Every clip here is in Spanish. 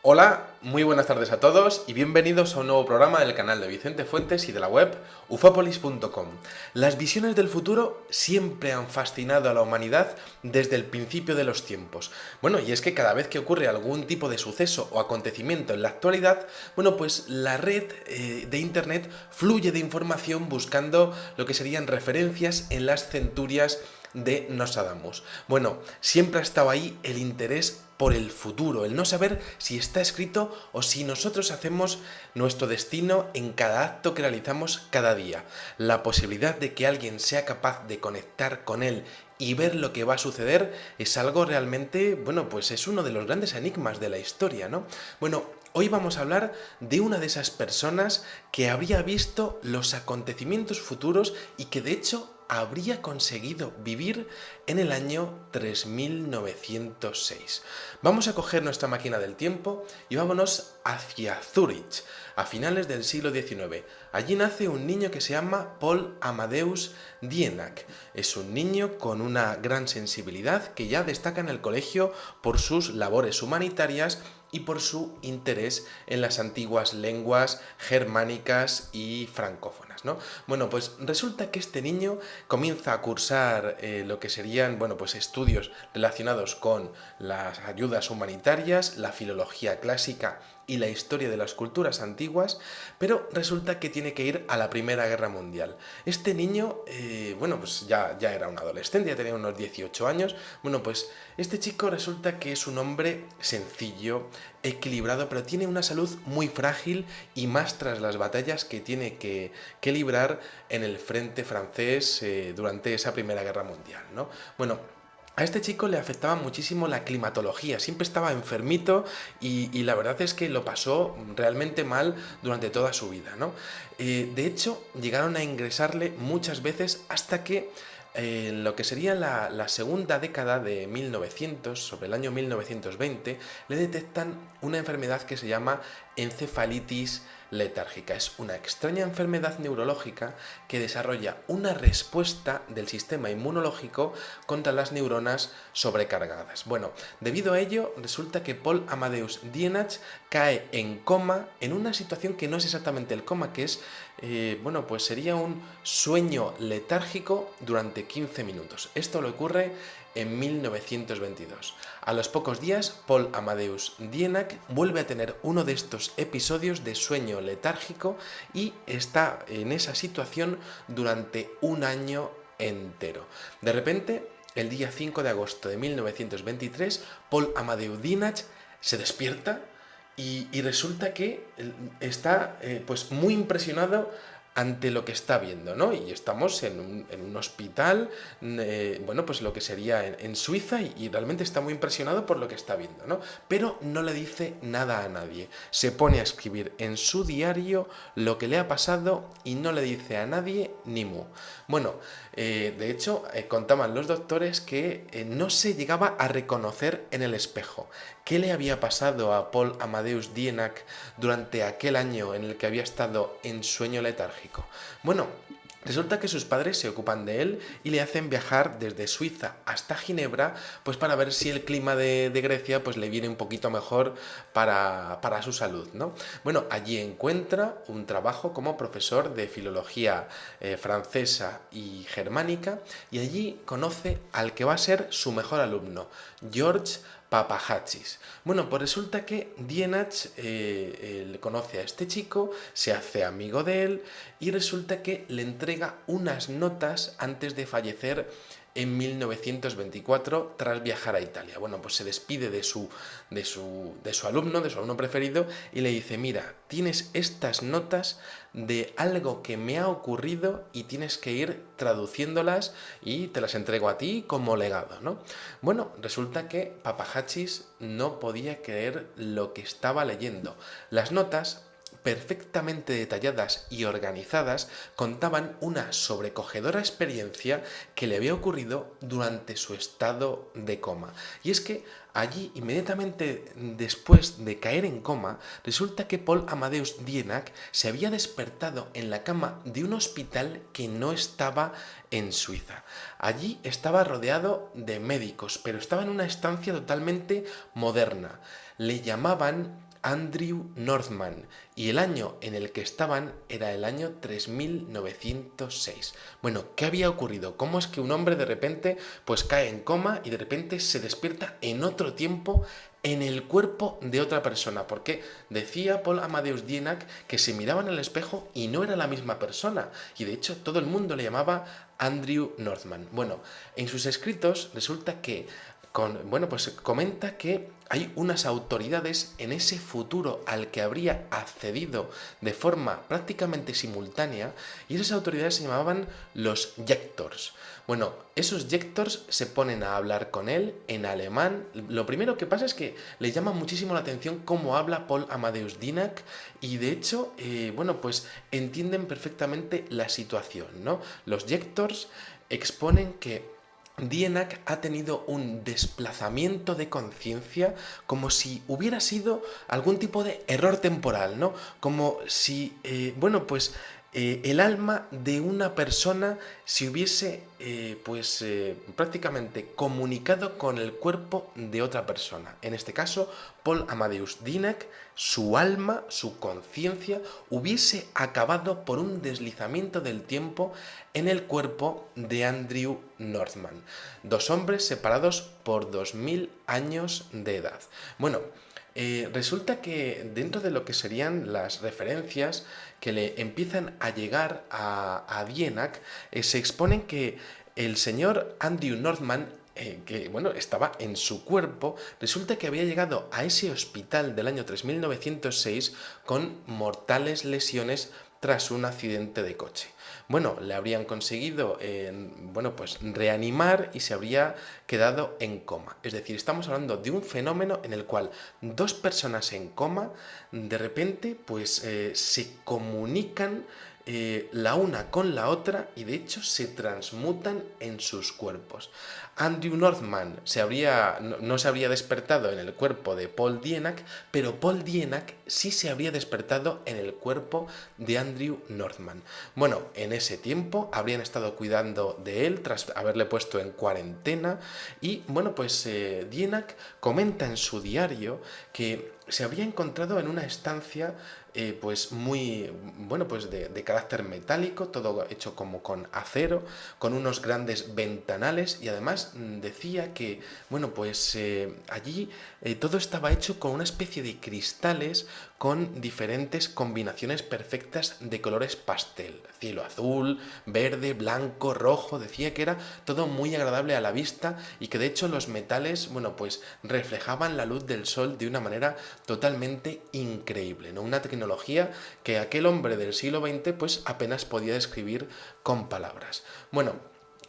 Hola, muy buenas tardes a todos y bienvenidos a un nuevo programa del canal de Vicente Fuentes y de la web ufopolis.com. Las visiones del futuro siempre han fascinado a la humanidad desde el principio de los tiempos. Bueno, y es que cada vez que ocurre algún tipo de suceso o acontecimiento en la actualidad, bueno, pues la red de internet fluye de información buscando lo que serían referencias en las centurias de Nostradamus. Bueno, siempre ha estado ahí el interés por el futuro, el no saber si está escrito o si nosotros hacemos nuestro destino en cada acto que realizamos cada día. La posibilidad de que alguien sea capaz de conectar con él y ver lo que va a suceder es algo realmente, bueno, pues es uno de los grandes enigmas de la historia, ¿no? Bueno, hoy vamos a hablar de una de esas personas que habría visto los acontecimientos futuros y que de hecho habría conseguido vivir en el año 3906. Vamos a coger nuestra máquina del tiempo y vámonos hacia Zúrich, a finales del siglo XIX. Allí nace un niño que se llama Paul Amadeus Dienach. Es un niño con una gran sensibilidad que ya destaca en el colegio por sus labores humanitarias y por su interés en las antiguas lenguas germánicas y francófonas, ¿no? Bueno, pues resulta que este niño comienza a cursar lo que serían, bueno, pues estudios relacionados con las ayudas humanitarias, la filología clásica y la historia de las culturas antiguas, pero resulta que tiene que ir a la Primera Guerra Mundial. Este niño, bueno, pues ya era un adolescente, ya tenía unos 18 años. Bueno, pues este chico resulta que es un hombre sencillo, equilibrado, pero tiene una salud muy frágil y más tras las batallas que tiene que librar en el frente francés durante esa Primera Guerra Mundial, ¿no? Bueno, a este chico le afectaba muchísimo la climatología, siempre estaba enfermito y la verdad es que lo pasó realmente mal durante toda su vida, ¿no? De hecho, llegaron a ingresarle muchas veces hasta que en lo que sería la segunda década de 1900, sobre el año 1920, le detectan una enfermedad que se llama encefalitis letárgica. Es una extraña enfermedad neurológica que desarrolla una respuesta del sistema inmunológico contra las neuronas sobrecargadas. Bueno, debido a ello, resulta que Paul Amadeus Dienach cae en coma en una situación que no es exactamente el coma, que es, bueno, pues sería un sueño letárgico durante 15 minutos. Esto le ocurre en 1922. A los pocos días, Paul Amadeus Dienach vuelve a tener uno de estos episodios de sueño letárgico y está en esa situación durante un año entero. De repente, el día 5 de agosto de 1923, Paul Amadeus Dienach se despierta y resulta que está pues muy impresionado ante lo que está viendo, ¿no? Y estamos en un hospital, bueno, pues lo que sería en Suiza y realmente está muy impresionado por lo que está viendo, ¿no? Pero no le dice nada a nadie. Se pone a escribir en su diario lo que le ha pasado y no le dice a nadie ni mu. Bueno, de hecho, contaban los doctores que no se llegaba a reconocer en el espejo. ¿Qué le había pasado a Paul Amadeus Dienach durante aquel año en el que había estado en sueño letárgico? Bueno, resulta que sus padres se ocupan de él y le hacen viajar desde Suiza hasta Ginebra, pues para ver si el clima de Grecia pues le viene un poquito mejor para su salud, ¿no? Bueno, allí encuentra un trabajo como profesor de filología francesa y germánica y allí conoce al que va a ser su mejor alumno, George Papahachis. Bueno, pues resulta que Dienach conoce a este chico, se hace amigo de él y resulta que le entrega unas notas antes de fallecer en 1924 tras viajar a Italia. Bueno, pues se despide de su alumno preferido y le dice, mira, tienes estas notas de algo que me ha ocurrido y tienes que ir traduciéndolas y te las entrego a ti como legado, ¿no? Bueno, resulta que Papahachis no podía creer lo que estaba leyendo. Las notas perfectamente detalladas y organizadas, contaban una sobrecogedora experiencia que le había ocurrido durante su estado de coma. Y es que allí, inmediatamente después de caer en coma, resulta que Paul Amadeus Dienach se había despertado en la cama de un hospital que no estaba en Suiza. Allí estaba rodeado de médicos, pero estaba en una estancia totalmente moderna. Le llamaban Andrew Northman, y el año en el que estaban era el año 3906. Bueno, ¿qué había ocurrido? ¿Cómo es que un hombre de repente pues cae en coma y de repente se despierta en otro tiempo en el cuerpo de otra persona? Porque decía Paul Amadeus Dienach que se miraba en el espejo y no era la misma persona, y de hecho todo el mundo le llamaba Andrew Northman. Bueno, en sus escritos resulta que pues comenta que hay unas autoridades en ese futuro al que habría accedido de forma prácticamente simultánea, y esas autoridades se llamaban los Yektors. Bueno, esos Yektors se ponen a hablar con él en alemán. Lo primero que pasa es que le llama muchísimo la atención cómo habla Paul Amadeus Dienach, y de hecho, pues entienden perfectamente la situación, ¿no? Los Yektors exponen que Dienach ha tenido un desplazamiento de conciencia, como si hubiera sido algún tipo de error temporal, ¿no? Como si, el alma de una persona se hubiese, prácticamente comunicado con el cuerpo de otra persona. En este caso, Paul Amadeus Dienach, su alma, su conciencia, hubiese acabado por un deslizamiento del tiempo en el cuerpo de Andrew Northman. Dos hombres separados por 2000 años de edad. Bueno, resulta que dentro de lo que serían las referencias que le empiezan a llegar a Dienach, se exponen que el señor Andrew Northman, estaba en su cuerpo, resulta que había llegado a ese hospital del año 3906 con mortales lesiones tras un accidente de coche. Bueno, le habrían conseguido reanimar y se habría quedado en coma. Es decir, estamos hablando de un fenómeno en el cual dos personas en coma de repente se comunican la una con la otra, y de hecho se transmutan en sus cuerpos. Andrew Northman no se habría despertado en el cuerpo de Paul Dienach, pero Paul Dienach sí se habría despertado en el cuerpo de Andrew Northman. Bueno, en ese tiempo habrían estado cuidando de él tras haberle puesto en cuarentena, y Dienach comenta en su diario que se había encontrado en una estancia de carácter metálico, todo hecho como con acero, con unos grandes ventanales, y además decía que allí todo estaba hecho con una especie de cristales con diferentes combinaciones perfectas de colores pastel, cielo azul, verde, blanco, rojo. Decía que era todo muy agradable a la vista, y que de hecho los metales reflejaban la luz del sol de una manera totalmente increíble, ¿no? Una tecnología que aquel hombre del siglo XX apenas podía describir con palabras. Bueno,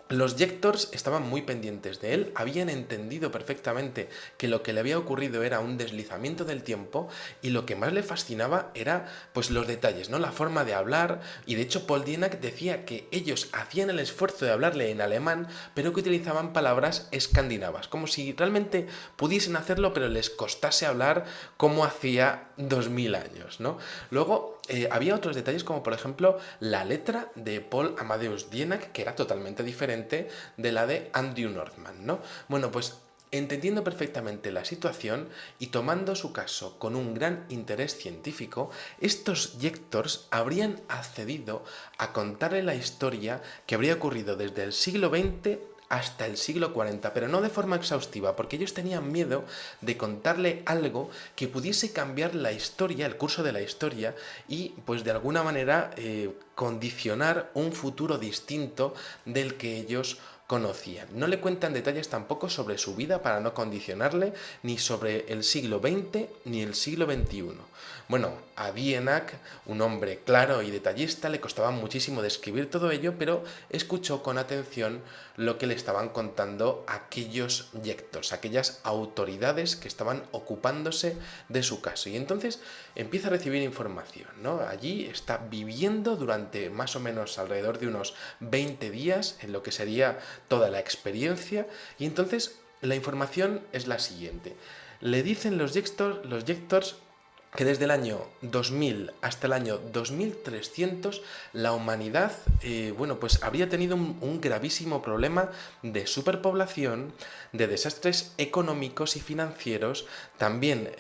los Yektors estaban muy pendientes de él, habían entendido perfectamente que lo que le había ocurrido era un deslizamiento del tiempo, y lo que más le fascinaba era los detalles, ¿no? La forma de hablar, y de hecho Paul Dienach decía que ellos hacían el esfuerzo de hablarle en alemán, pero que utilizaban palabras escandinavas, como si realmente pudiesen hacerlo, pero les costase hablar como hacía 2000 años, ¿no? Luego había otros detalles, como por ejemplo la letra de Paul Amadeus Dienach, que era totalmente diferente de la de Andrew Northman, ¿no? Bueno, pues entendiendo perfectamente la situación y tomando su caso con un gran interés científico, estos Yektors habrían accedido a contarle la historia que habría ocurrido desde el siglo XX hasta el siglo 40, pero no de forma exhaustiva, porque ellos tenían miedo de contarle algo que pudiese cambiar la historia, el curso de la historia, y de alguna manera condicionar un futuro distinto del que ellos conocían. No le cuentan detalles tampoco sobre su vida para no condicionarle, ni sobre el siglo XX ni el siglo XXI. Bueno, a Dienach, un hombre claro y detallista, le costaba muchísimo describir todo ello, pero escuchó con atención lo que le estaban contando aquellos Yektors, aquellas autoridades que estaban ocupándose de su caso. Y entonces empieza a recibir información, ¿no? Allí está viviendo durante más o menos alrededor de unos 20 días en lo que sería toda la experiencia, y entonces la información es la siguiente. Le dicen los Yektors que desde el año 2000 hasta el año 2300 la humanidad bueno, pues habría tenido un gravísimo problema de superpoblación, de desastres económicos y financieros, también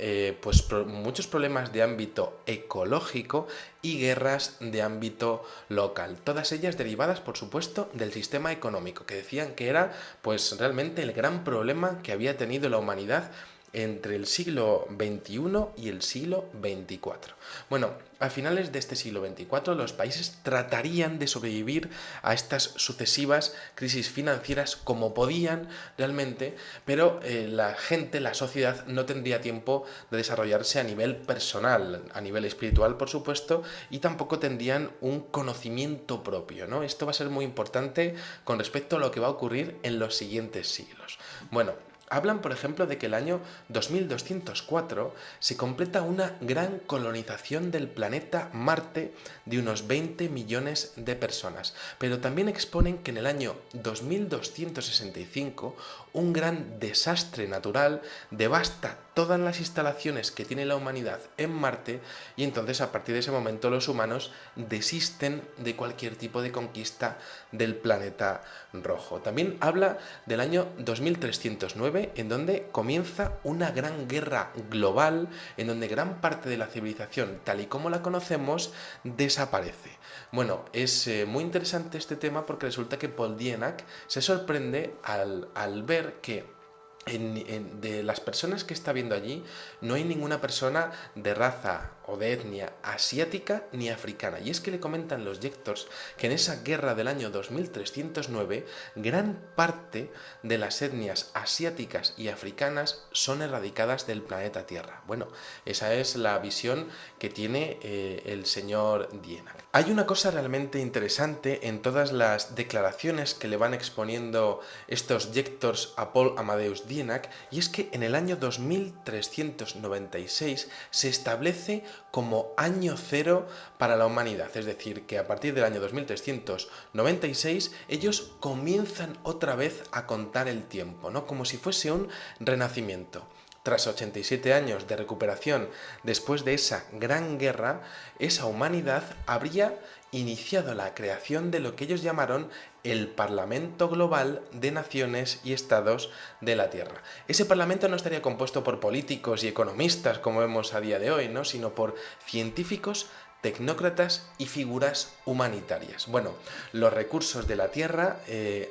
pues muchos problemas de ámbito ecológico y guerras de ámbito local, todas ellas derivadas por supuesto del sistema económico, que decían que era pues realmente el gran problema que había tenido la humanidad entre el siglo XXI y el siglo XXIV. Bueno, a finales de este siglo XXIV los países tratarían de sobrevivir a estas sucesivas crisis financieras como podían realmente, pero la gente, la sociedad, no tendría tiempo de desarrollarse a nivel personal, a nivel espiritual, por supuesto, y tampoco tendrían un conocimiento propio, ¿no? Esto va a ser muy importante con respecto a lo que va a ocurrir en los siguientes siglos. Bueno, hablan, por ejemplo, de que el año 2204 se completa una gran colonización del planeta Marte de unos 20 millones de personas, pero también exponen que en el año 2265 un gran desastre natural devasta todas las instalaciones que tiene la humanidad en Marte y entonces a partir de ese momento los humanos desisten de cualquier tipo de conquista del planeta rojo. También habla del año 2309 en donde comienza una gran guerra global en donde gran parte de la civilización tal y como la conocemos desaparece. Bueno, es muy interesante este tema porque resulta que Paul Dienack se sorprende al ver que de las personas que está viendo allí no hay ninguna persona de raza o de etnia asiática ni africana. Y es que le comentan los lectors que en esa guerra del año 2309 gran parte de las etnias asiáticas y africanas son erradicadas del planeta Tierra. Bueno, esa es la visión que tiene el señor Dienack. Hay una cosa realmente interesante en todas las declaraciones que le van exponiendo estos lectors a Paul Amadeus Dienack, y es que en el año 2396 se establece como año cero para la humanidad, es decir, que a partir del año 2396 ellos comienzan otra vez a contar el tiempo, ¿no? Como si fuese un renacimiento. Tras 87 años de recuperación después de esa gran guerra, esa humanidad habría iniciado la creación de lo que ellos llamaron el Parlamento Global de Naciones y Estados de la Tierra. Ese parlamento no estaría compuesto por políticos y economistas como vemos a día de hoy, ¿no? Sino por científicos, tecnócratas y figuras humanitarias. Bueno, los recursos de la Tierra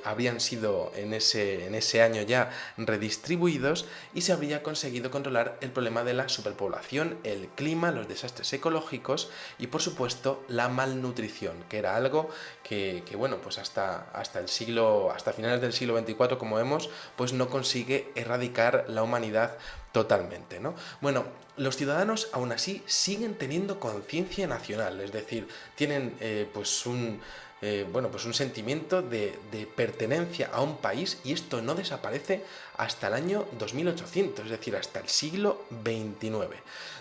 habrían sido en ese año ya redistribuidos y se habría conseguido controlar el problema de la superpoblación, el clima, los desastres ecológicos y por supuesto la malnutrición, que era algo que bueno, pues hasta finales del siglo XXIV, como vemos, pues no consigue erradicar la humanidad totalmente, ¿no? Bueno, los ciudadanos aún así siguen teniendo conciencia nacional, es decir, tienen pues un sentimiento de pertenencia a un país y esto no desaparece hasta el año 2800, es decir, hasta el siglo XXIX.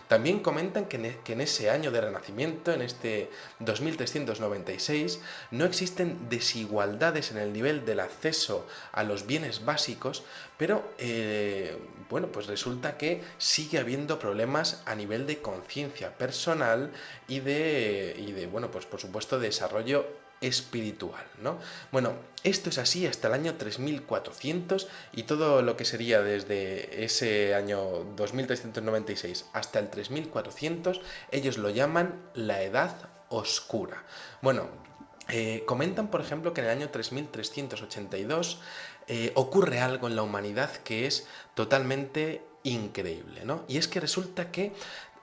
También comentan que en ese año de renacimiento, en este 2396, no existen desigualdades en el nivel del acceso a los bienes básicos, pero pues resulta que sigue habiendo problemas a nivel de conciencia personal y de pues por supuesto de desarrollo espiritual, ¿no? Bueno, esto es así hasta el año 3400 y todo lo que sería desde ese año 2396 hasta el 3400, ellos lo llaman la Edad Oscura. Bueno, comentan, por ejemplo, que en el año 3382 ocurre algo en la humanidad que es totalmente increíble, ¿no? Y es que resulta que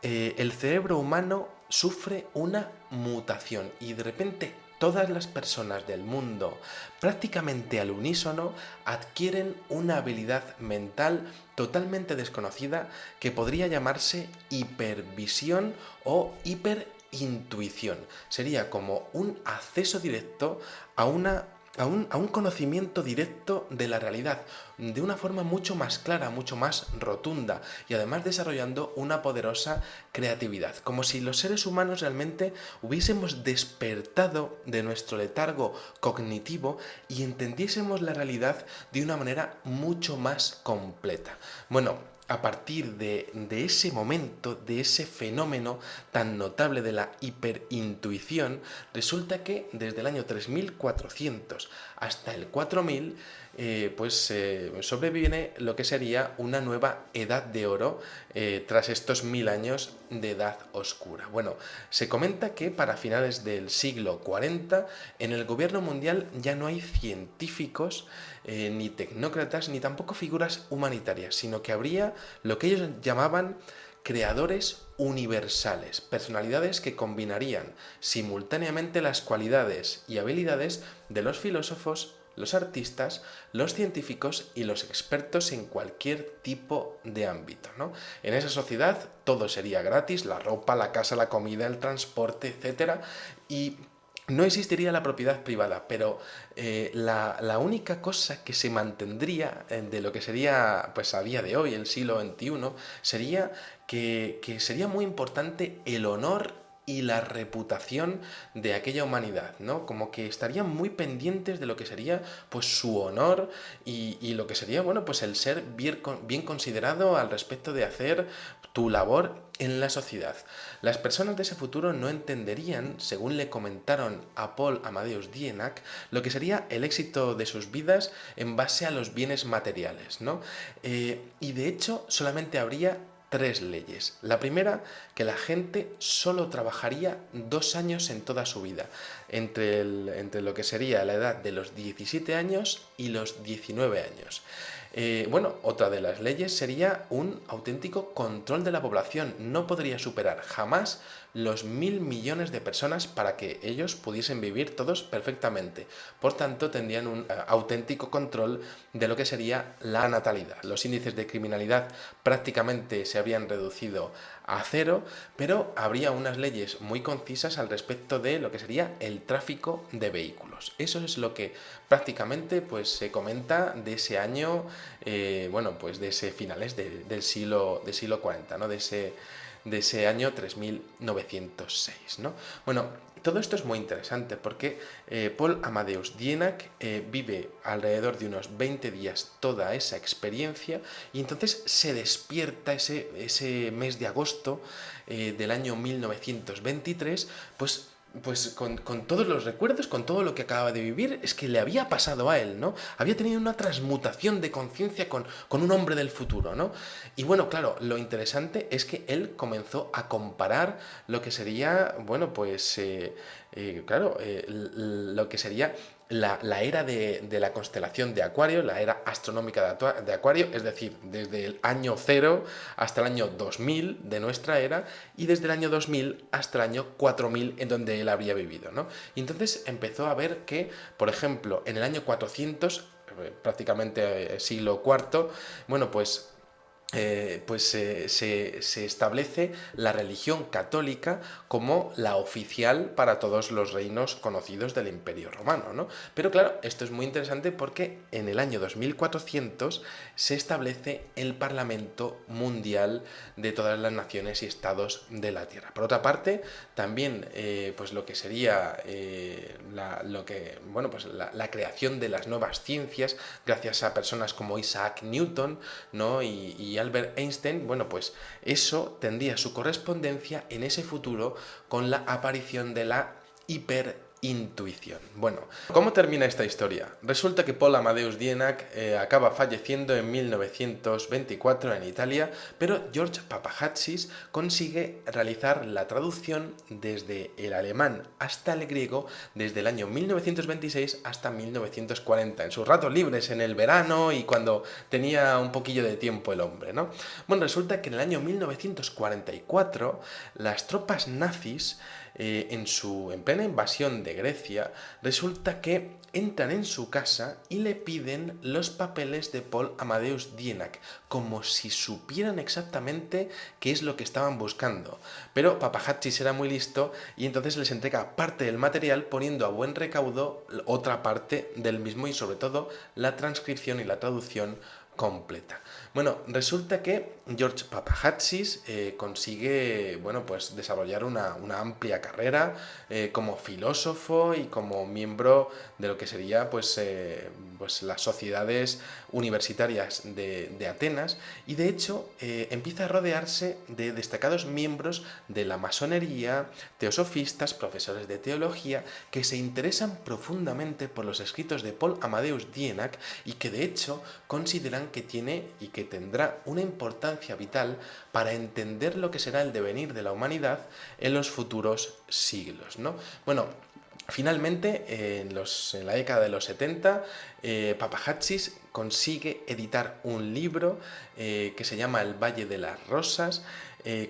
el cerebro humano sufre una mutación y de repente todas las personas del mundo, prácticamente al unísono, adquieren una habilidad mental totalmente desconocida que podría llamarse hipervisión o hiperintuición. Sería como un acceso directo a un conocimiento directo de la realidad, de una forma mucho más clara, mucho más rotunda y además desarrollando una poderosa creatividad, como si los seres humanos realmente hubiésemos despertado de nuestro letargo cognitivo y entendiésemos la realidad de una manera mucho más completa. Bueno, a partir de ese momento, de ese fenómeno tan notable de la hiperintuición, resulta que desde el año 3400 hasta el 4000, sobreviene lo que sería una nueva edad de oro tras estos 1000 años de edad oscura. Bueno, se comenta que para finales del siglo 40 en el gobierno mundial ya no hay científicos, ni tecnócratas, ni tampoco figuras humanitarias, sino que habría lo que ellos llamaban creadores universales, personalidades que combinarían simultáneamente las cualidades y habilidades de los filósofos, los artistas, los científicos y los expertos en cualquier tipo de ámbito, ¿no? En esa sociedad todo sería gratis, la ropa, la casa, la comida, el transporte, etc. Y no existiría la propiedad privada, pero la única cosa que se mantendría de lo que sería, pues a día de hoy, el siglo XXI, sería que sería muy importante el honor y la reputación de aquella humanidad, ¿no? Como que estarían muy pendientes de lo que sería, pues, su honor y lo que sería, bueno, pues el ser bien considerado al respecto de hacer tu labor en la sociedad. Las personas de ese futuro no entenderían, según le comentaron a Paul Amadeus Dienach, lo que sería el éxito de sus vidas en base a los bienes materiales, ¿no? Y de hecho solamente habría tres leyes. La primera, que la gente solo trabajaría 2 años en toda su vida, entre lo que sería la edad de los 17 años y los 19 años. Otra de las leyes sería un auténtico control de la población. No podría superar jamás los 1000 millones de personas para que ellos pudiesen vivir todos perfectamente. Por tanto, tendrían un auténtico control de lo que sería la natalidad. Los índices de criminalidad prácticamente se habrían reducido a cero, pero habría unas leyes muy concisas al respecto de lo que sería el tráfico de vehículos. Eso es lo que prácticamente, pues, se comenta de ese año, de ese finales del siglo 40, ¿no? De ese año 3906, ¿no? Bueno, todo esto es muy interesante porque Paul Amadeus Dienach vive alrededor de unos 20 días toda esa experiencia y entonces se despierta ese mes de agosto del año 1923, pues con todos los recuerdos, con todo lo que acababa de vivir, es que le había pasado a él, ¿no? Había tenido una transmutación de conciencia con un hombre del futuro, ¿no? Y bueno, claro, lo interesante es que él comenzó a comparar lo que sería, lo que sería la era de la constelación de Acuario, la era astronómica de Acuario, es decir, desde el año 0 hasta el año 2000 de nuestra era, y desde el año 2000 hasta el año 4000 en donde él habría vivido, ¿no? Y entonces empezó a ver que, por ejemplo, en el año 400, prácticamente siglo IV, se establece la religión católica como la oficial para todos los reinos conocidos del Imperio Romano, ¿no? Pero claro, esto es muy interesante porque en el año 2400 se establece el Parlamento Mundial de todas las naciones y estados de la Tierra. Por otra parte, también lo que sería la creación de las nuevas ciencias gracias a personas como Isaac Newton, ¿no? y Albert Einstein, eso tendría su correspondencia en ese futuro con la aparición de la hiperintuición. Bueno, ¿cómo termina esta historia? Resulta que Paul Amadeus Dienach acaba falleciendo en 1924 en Italia, pero George Papahatsis consigue realizar la traducción desde el alemán hasta el griego desde el año 1926 hasta 1940, en sus ratos libres, en el verano y cuando tenía un poquillo de tiempo el hombre, ¿no? Bueno, resulta que en el año 1944 las tropas nazis en plena invasión de Grecia, resulta que entran en su casa y le piden los papeles de Paul Amadeus Dienach, como si supieran exactamente qué es lo que estaban buscando. Pero Papahatsis era muy listo y entonces les entrega parte del material poniendo a buen recaudo otra parte del mismo y sobre todo la transcripción y la traducción completa. Bueno, resulta que George Papahatsis consigue, bueno, pues desarrollar una amplia carrera como filósofo y como miembro de lo que sería, pues las sociedades universitarias de Atenas, y de hecho empieza a rodearse de destacados miembros de la masonería, teosofistas, profesores de teología, que se interesan profundamente por los escritos de Paul Amadeus Dienach y que de hecho consideran que tiene y que tendrá una importancia vital para entender lo que será el devenir de la humanidad en los futuros siglos, ¿no? Bueno, finalmente, en la década de los 70, Papahatsis consigue editar un libro que se llama El Valle de las Rosas,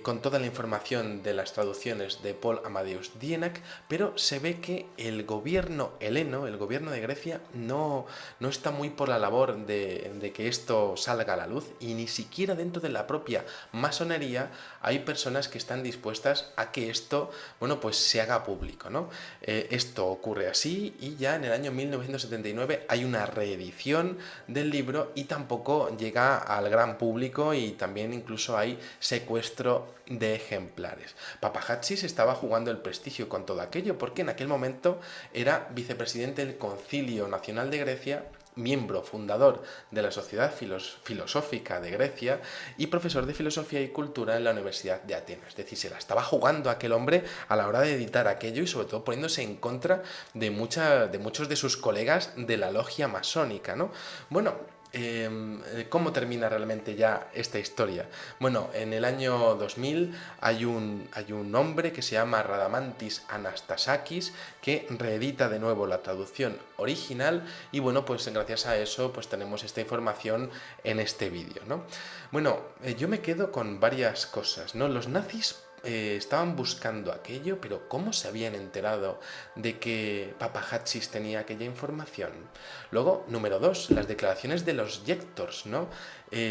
con toda la información de las traducciones de Paul Amadeus Dienach, pero se ve que el gobierno heleno, el gobierno de Grecia, no está muy por la labor de que esto salga a la luz, y ni siquiera dentro de la propia masonería hay personas que están dispuestas a que esto, bueno, pues se haga público, ¿no? Esto ocurre así, y ya en el año 1979 hay una reedición del libro y tampoco llega al gran público, y también incluso hay secuestro de ejemplares. Papahatsis estaba jugando el prestigio con todo aquello, porque en aquel momento era vicepresidente del Concilio Nacional de Grecia, miembro fundador de la Sociedad Filosófica de Grecia y profesor de Filosofía y Cultura en la Universidad de Atenas. Es decir, se la estaba jugando aquel hombre a la hora de editar aquello, y sobre todo poniéndose en contra de muchos de sus colegas de la logia masónica, ¿no? Bueno, ¿cómo termina realmente ya esta historia? Bueno, en el año 2000 hay un hombre que se llama Radamantis Anastasakis, que reedita de nuevo la traducción original, y bueno, pues gracias a eso pues tenemos esta información en este vídeo, ¿no? Bueno, yo me quedo con varias cosas, ¿no? Los nazis estaban buscando aquello, pero ¿cómo se habían enterado de que Papahatsis tenía aquella información? Luego, número 2, las declaraciones de los lectors, ¿no?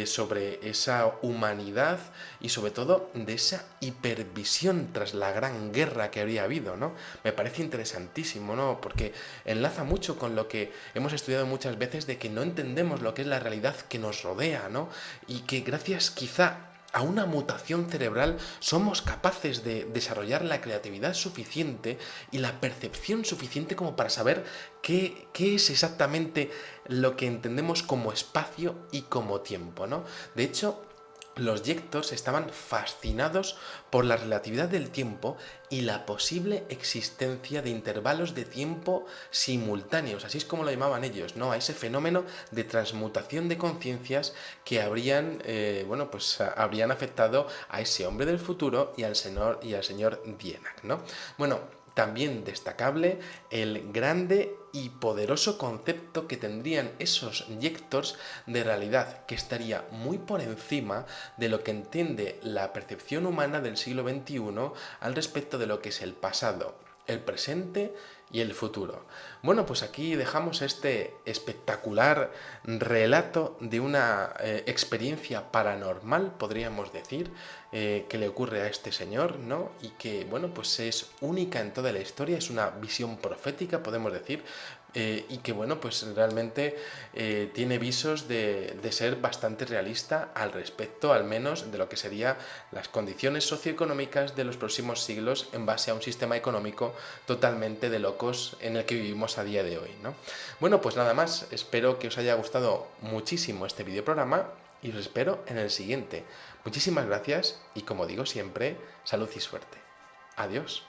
Sobre esa humanidad y sobre todo de esa hipervisión tras la gran guerra que habría habido, ¿no? Me parece interesantísimo, ¿no? Porque enlaza mucho con lo que hemos estudiado muchas veces, de que no entendemos lo que es la realidad que nos rodea, ¿no? Y que gracias quizá a una mutación cerebral somos capaces de desarrollar la creatividad suficiente y la percepción suficiente como para saber qué es exactamente lo que entendemos como espacio y como tiempo, ¿no? De hecho, los lectors estaban fascinados por la relatividad del tiempo y la posible existencia de intervalos de tiempo simultáneos, así es como lo llamaban ellos, ¿no? A ese fenómeno de transmutación de conciencias que habrían, habrían afectado a ese hombre del futuro y al señor Dienach, ¿no? Bueno, también destacable el grande y poderoso concepto que tendrían esos lectors de realidad, que estaría muy por encima de lo que entiende la percepción humana del siglo XXI al respecto de lo que es el pasado, el presente y el futuro. Bueno, pues aquí dejamos este espectacular relato de una experiencia paranormal, podríamos decir, que le ocurre a este señor, ¿no? Y que, bueno, pues es única en toda la historia, es una visión profética, podemos decir, y que, bueno, pues realmente tiene visos de ser bastante realista al respecto, al menos de lo que serían las condiciones socioeconómicas de los próximos siglos en base a un sistema económico totalmente de locos en el que vivimos a día de hoy, ¿no? Bueno, pues nada más, espero que os haya gustado muchísimo este videoprograma y os espero en el siguiente. Muchísimas gracias y, como digo siempre, salud y suerte. Adiós.